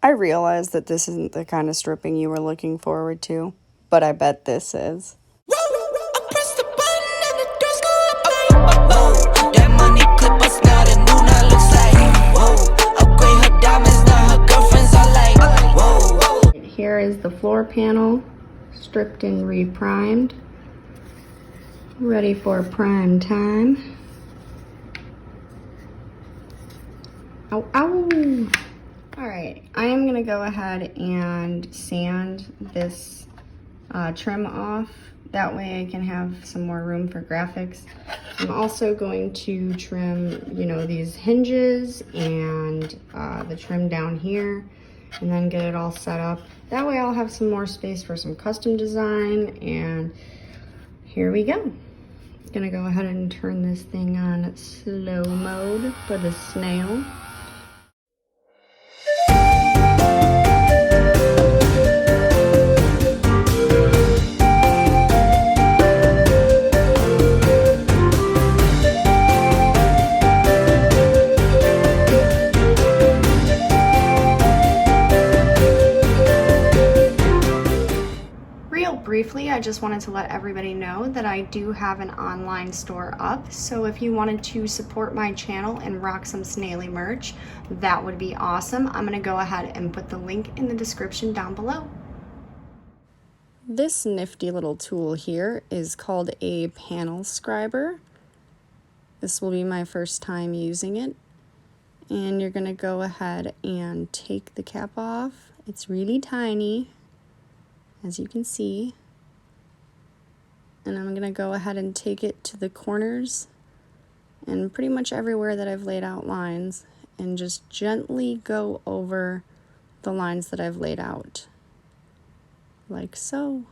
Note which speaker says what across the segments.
Speaker 1: I realize that this isn't the kind of stripping you were looking forward to, but I bet this is. Here is the floor panel, stripped and reprimed, ready for prime time. Ow, ow! Alright, I am going to go ahead and sand this trim off. That way I can have some more room for graphics. I'm also going to trim, these hinges and the trim down here, and then get it all set up. That way I'll have some more space for some custom design, and here we go. Gonna go ahead and turn this thing on slow mode for the snail. Briefly, I just wanted to let everybody know that I do have an online store up, so if you wanted to support my channel and rock some snaily merch, that would be awesome. I'm going to go ahead and put the link in the description down below. This nifty little tool here is called a Panel Scriber. This will be my first time using it, and you're going to go ahead and take the cap off. It's really tiny, as you can see, and I'm going to go ahead and take it to the corners and pretty much everywhere that I've laid out lines, and just gently go over the lines that I've laid out, like so.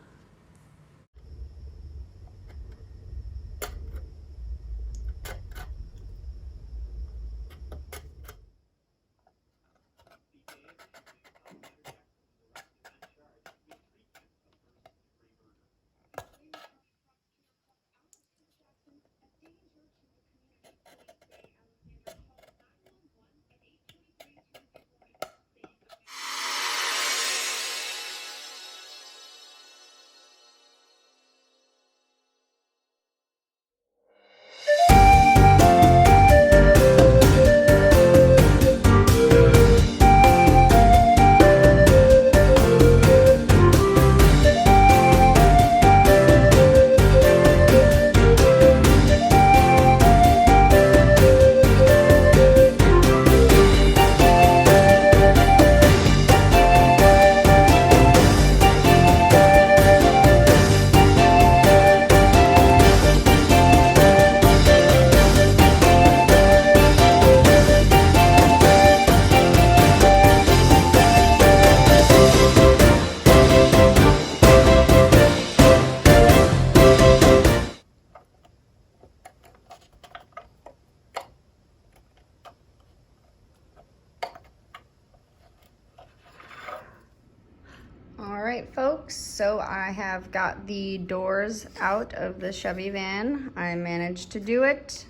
Speaker 1: Alright folks, so I have got the doors out of the Chevy van. I managed to do it,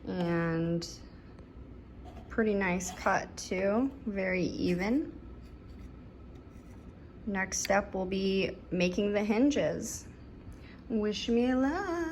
Speaker 1: and pretty nice cut too, very even. Next step will be making the hinges. Wish me luck.